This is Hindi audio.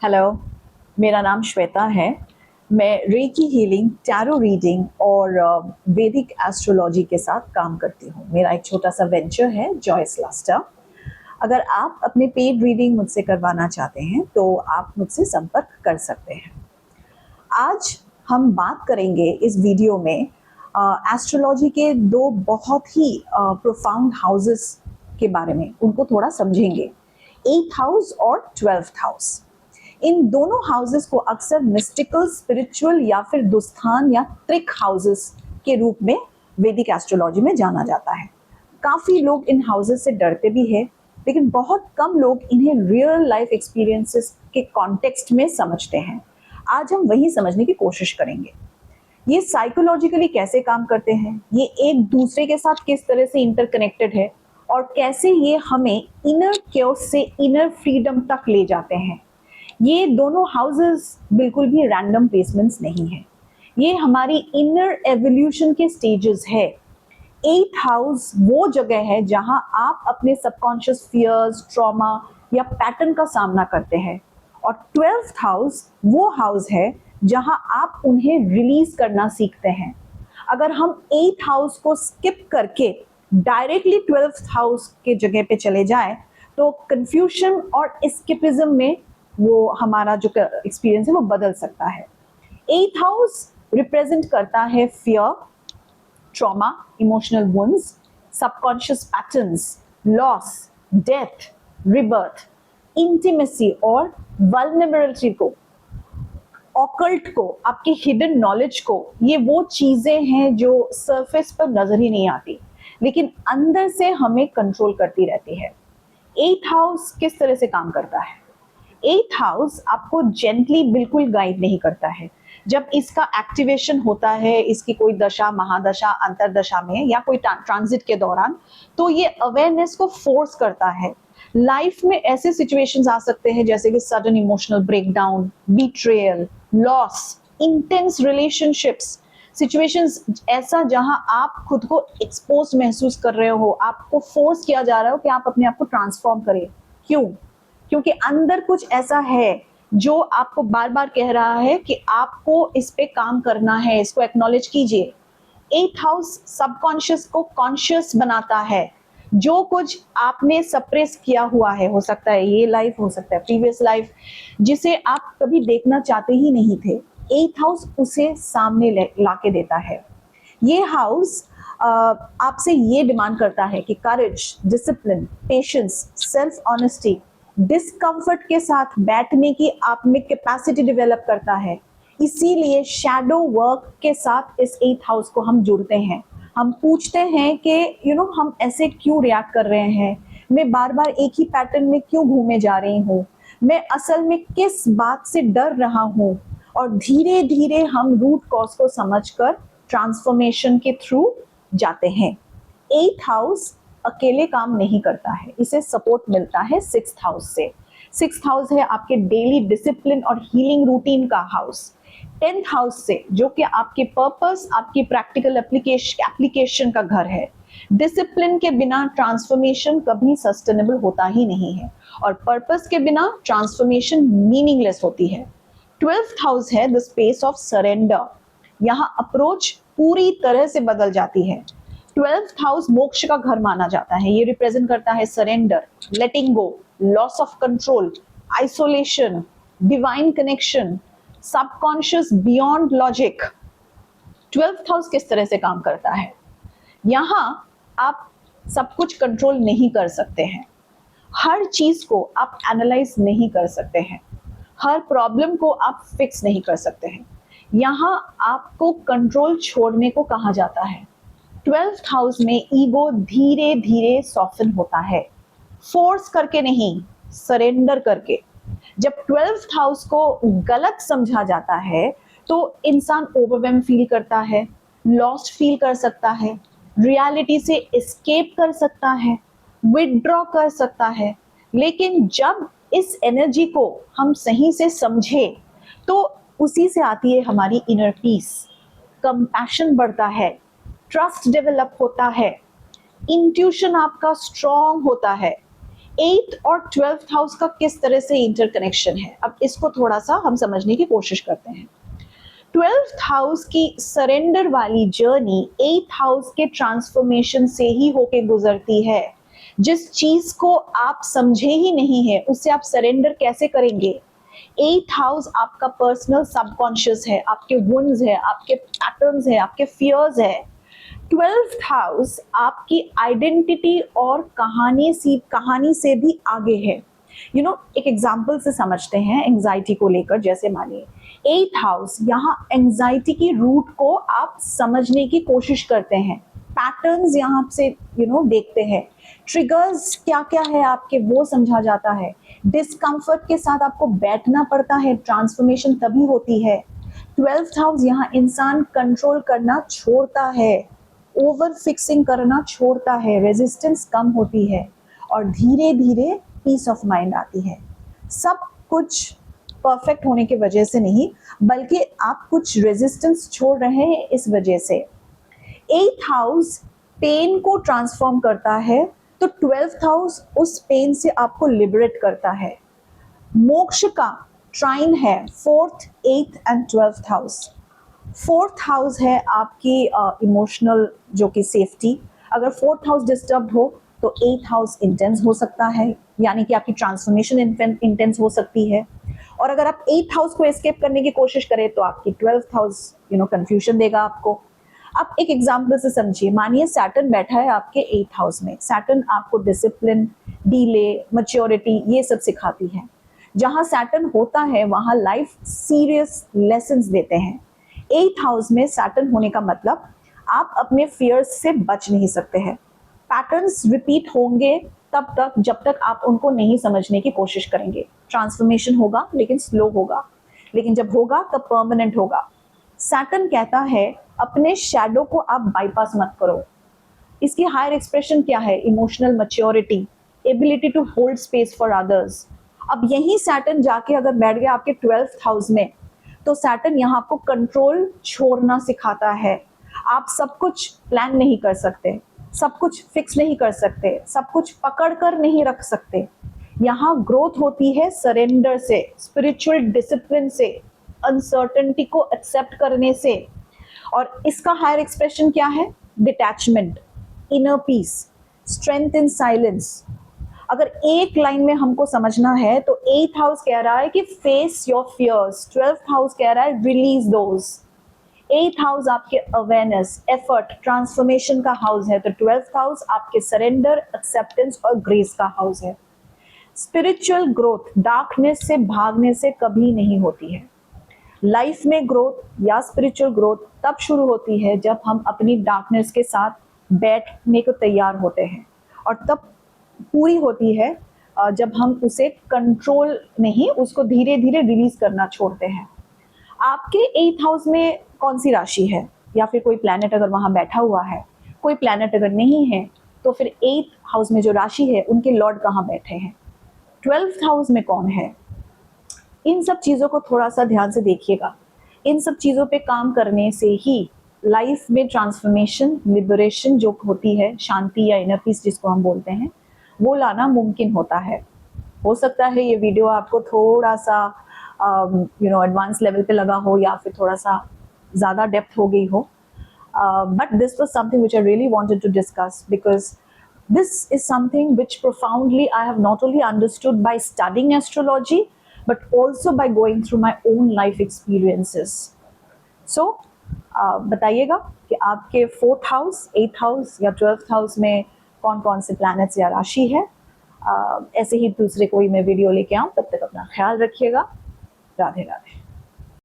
हेलो, मेरा नाम श्वेता है। मैं रेकी हीलिंग, टैरो रीडिंग और वैदिक एस्ट्रोलॉजी के साथ काम करती हूँ। मेरा एक छोटा सा वेंचर है जॉयस लास्टर। अगर आप अपने पेड रीडिंग मुझसे करवाना चाहते हैं तो आप मुझसे संपर्क कर सकते हैं। आज हम बात करेंगे इस वीडियो में एस्ट्रोलॉजी के दो बहुत ही प्रोफाउंड हाउसेस के बारे में, उनको थोड़ा समझेंगे। 8th हाउस और 12th हाउस, इन दोनों हाउसेस को अक्सर मिस्टिकल, स्पिरिचुअल या फिर दुस्थान या ट्रिक हाउसेस के रूप में वैदिक एस्ट्रोलॉजी में जाना जाता है। काफ़ी लोग इन हाउसेस से डरते भी हैं, लेकिन बहुत कम लोग इन्हें रियल लाइफ एक्सपीरियंसेस के कॉन्टेक्स्ट में समझते हैं। आज हम वही समझने की कोशिश करेंगे। ये साइकोलॉजिकली कैसे काम करते हैं, ये एक दूसरे के साथ किस तरह से इंटरकनेक्टेड है और कैसे ये हमें इनर क्योस से इनर फ्रीडम तक ले जाते हैं। ये दोनों हाउसेस बिल्कुल भी रैंडम प्लेसमेंट्स नहीं है, ये हमारी इनर एवोल्यूशन के स्टेजेस है। 8th हाउस वो जगह है जहां आप अपने सबकॉन्शियस फियर्स, ट्रॉमा या पैटर्न का सामना करते हैं, और 12th हाउस वो हाउस है जहां आप उन्हें रिलीज करना सीखते हैं। अगर हम 8th हाउस को स्किप करके डायरेक्टली 12th हाउस के जगह पे चले जाएं तो कंफ्यूजन और एस्केपिज्म में वो हमारा जो एक्सपीरियंस है वो बदल सकता है। 8th हाउस रिप्रेजेंट करता है fear, trauma, emotional wounds, subconscious patterns, loss, death, rebirth, intimacy और वल्नरेबिलिटी को, ऑकल्ट को, आपके हिडन नॉलेज को। ये वो चीजें हैं जो सरफेस पर नजर ही नहीं आती, लेकिन अंदर से हमें कंट्रोल करती रहती है। 8th हाउस किस तरह से काम करता है? 8th हाउस आपको जेंटली बिल्कुल गाइड नहीं करता है। जब इसका एक्टिवेशन होता है, इसकी कोई दशा, महादशा, अंतरदशा में या कोई ट्रांजिट के दौरान, तो ये अवेयरनेस को फोर्स करता है। लाइफ में ऐसे सिचुएशंस आ सकते हैं जैसे कि sudden emotional breakdown, betrayal, loss, intense relationships, situations ऐसा जहां आप खुद को एक्सपोज महसूस कर रहे हो, आपको फोर्स किया जा रहा हो कि आप अपने आप को ट्रांसफॉर्म करें। क्यों? क्योंकि अंदर कुछ ऐसा है जो आपको बार बार कह रहा है कि आपको इस पे काम करना है, इसको एक्नॉलेज कीजिए। 8th हाउस सबकॉन्शियस को कॉन्शियस बनाता है। जो कुछ आपने सप्रेस किया हुआ है, हो सकता है ये लाइफ, हो सकता है प्रीवियस लाइफ, जिसे आप कभी देखना चाहते ही नहीं थे, 8th हाउस उसे सामने लाके देता है। ये हाउस आपसे ये डिमांड करता है कि courage, discipline, patience, self honesty, discomfort के साथ बैठने की आप में कैपेसिटी डेवलप करता है। इसीलिए शैडो वर्क के साथ इस 8th हाउस को हम जुड़ते हैं। हम पूछते हैं कि हम ऐसे क्यों रिएक्ट कर रहे हैं, मैं बार बार एक ही पैटर्न में क्यों घूमे जा रही हूँ, मैं असल में किस बात से डर रहा हूँ, और धीरे धीरे हम रूट कॉज को समझकर ट्रांसफॉर्मेशन के थ्रू जाते हैं। 8th हाउस अकेले काम नहीं करता है, इसे सपोर्ट मिलता है 6th हाउस से। 6th हाउस है आपके डेली डिसिप्लिन और हीलिंग रूटीन का हाउस। 10th हाउस से, जो कि आपके पर्पस, आपकी प्रैक्टिकल एप्लीकेशन का घर है। डिसिप्लिन के बिना ट्रांसफॉर्मेशन कभी सस्टेनेबल होता ही नहीं है, और पर्पस के बिना ट्रांसफॉर्मेशन मीनिंगलेस होती है। 12th हाउस है द स्पेस ऑफ सरेंडर। यहाँ अप्रोच पूरी तरह से बदल जाती है। 12th हाउस मोक्ष का घर माना जाता है। ये रिप्रेजेंट करता है surrender, letting go, loss of control, isolation, divine connection, subconscious beyond logic. 12th house किस तरह से काम करता है? यहाँ आप सब कुछ कंट्रोल नहीं कर सकते हैं, हर चीज को आप एनालाइज नहीं कर सकते हैं, हर प्रॉब्लम को आप फिक्स नहीं कर सकते हैं। यहाँ आपको कंट्रोल छोड़ने को कहा जाता है। 12th हाउस में ईगो धीरे धीरे सॉफ्टन होता है, फोर्स करके नहीं, सरेंडर करके। जब 12th हाउस को गलत समझा जाता है तो इंसान ओवरवेल्म फील करता है, लॉस्ट फील कर सकता है, रियलिटी से एस्केप कर सकता है, विथड्रॉ कर सकता है। लेकिन जब इस एनर्जी को हम सही से समझे तो उसी से आती है हमारी इनर पीस, कंपैशन बढ़ता है, ट्रस्ट डेवलप होता है, इंट्यूशन आपका स्ट्रॉन्ग होता है। 8th और 12th हाउस का किस तरह से इंटरकनेक्शन है, अब इसको थोड़ा सा हम समझने की कोशिश करते हैं। 12th हाउस की सरेंडर वाली जर्नी 8th हाउस के ट्रांसफॉर्मेशन से ही होके गुजरती है। जिस चीज को आप समझे ही नहीं है उससे आप सरेंडर कैसे करेंगे? 8th हाउस आपका पर्सनल सबकॉन्शियस है, आपके वुंड्स है, आपके पैटर्न्स है, आपके फियर्स है। 12th हाउस आपकी आइडेंटिटी और कहानी से भी आगे है। एक एग्जाम्पल से समझते हैं एंजाइटी को लेकर। जैसे मानिए 8th हाउस, यहाँ एंजाइटी की रूट को आप समझने की कोशिश करते हैं, पैटर्न्स यहाँ से देखते हैं, ट्रिगर्स क्या क्या है आपके वो समझा जाता है, डिस्कम्फर्ट के साथ आपको बैठना पड़ता है, ट्रांसफॉर्मेशन तभी होती है। 12th हाउस यहाँ इंसान कंट्रोल करना छोड़ता है, ओवर फिक्सिंग करना छोड़ता है, रेजिस्टेंस कम होती है और धीरे धीरे पीस ऑफ माइंड आती है। सब कुछ परफेक्ट होने की वजह से नहीं, बल्कि आप कुछ रेजिस्टेंस छोड़ रहे हैं इस वजह से। 8th हाउस पेन को ट्रांसफॉर्म करता है, तो 12th हाउस उस पेन से आपको लिबरेट करता है। मोक्ष का ट्राइन है 4th, 8th and 12th house. 4th house है आपकी इमोशनल जो कि सेफ्टी। अगर 4th हाउस डिस्टर्ब हो तो 8th हाउस इंटेंस हो सकता है, यानी कि आपकी ट्रांसफॉर्मेशन इंटेंस हो सकती है। और अगर आप 8th हाउस को एस्केप करने की कोशिश करें तो आपकी 12th हाउस कंफ्यूजन देगा आपको। आप एक एग्जाम्पल से समझिए, मानिए सैटर्न बैठा है आपके 8th हाउस में। सैटर्न आपको डिसिप्लिन, डीले, मैच्योरिटी ये सब सिखाती है। जहां सैटर्न होता है वहां लाइफ सीरियस लेसन्स देते हैं। 8th हाउस में सैटर्न होने का मतलब आप अपने फियर्स से बच नहीं सकते हैं। पैटर्न्स रिपीट होंगे तब तक जब तक आप उनको नहीं समझने की कोशिश करेंगे। ट्रांसफॉर्मेशन होगा लेकिन स्लो होगा, लेकिन जब होगा तब परमानेंट होगा। सैटर्न कहता है अपने शैडो को आप बाईपास मत करो। इसकी हायर एक्सप्रेशन क्या है? Emotional maturity, ability to hold space for others. अब यही सैटर्न जाके अगर बैठ गया आपके 12th हाउस में, तो सैटर्न यहाँ आपको कंट्रोल छोड़ना सिखाता है। आप सब कुछ प्लान नहीं कर सकते, सब कुछ फिक्स नहीं कर सकते, सब कुछ पकड़ कर नहीं रख सकते। यहाँ ग्रोथ होती है सरेंडर से, स्पिरिचुअल डिसिप्लिन से, अनसर्टेनिटी को एक्सेप्ट करने से। और इसका हायर एक्सप्रेशन क्या है? Detachment, inner peace, strength in silence. अगर एक लाइन में हमको समझना है तो 8th हाउस कह रहा है कि face your fears, 12th house कह रहा है रिलीज दोज। 8th हाउस आपके अवेयरनेस, एफर्ट, ट्रांसफॉर्मेशन का हाउस है, तो 12th हाउस आपके सरेंडर, एक्सेप्टेंस और ग्रेस का हाउस है। स्पिरिचुअल ग्रोथ डार्कनेस से भागने से कभी नहीं होती है। लाइफ में ग्रोथ या स्पिरिचुअल ग्रोथ तब शुरू होती है जब हम अपनी डार्कनेस के साथ बैठने को तैयार होते हैं, और तब पूरी होती है जब हम उसे कंट्रोल नहीं, उसको धीरे धीरे रिलीज करना छोड़ते हैं। आपके 8th हाउस में कौन सी राशि है, या फिर कोई प्लैनेट अगर वहां बैठा हुआ है, कोई प्लैनेट अगर नहीं है, तो फिर 8th हाउस में जो राशि है उनके लॉर्ड कहाँ बैठे हैं, 12th हाउस में कौन है। इन सब चीज़ों को थोड़ा सा ध्यान से देखिएगा। इन सब चीज़ों पे काम करने से ही लाइफ में ट्रांसफॉर्मेशन, लिबरेशन जो होती है, शांति या इनर पीस जिसको हम बोलते हैं, वो लाना मुमकिन होता है। हो सकता है ये वीडियो आपको थोड़ा सा एडवांस लेवल पे लगा हो, या फिर थोड़ा सा ज़्यादा डेप्थ हो गई हो, but this was something which I really wanted to discuss, because this is something which profoundly I have not only understood by studying astrology, but also by going through my own life experiences. So बताइएगा कि आपके 4th हाउस, 8th हाउस या 12th हाउस में कौन कौन से प्लैनेट्स या राशि है। ऐसे ही दूसरे कोई मैं वीडियो लेके आऊँ, तब तक अपना ख्याल रखिएगा। राधे राधे।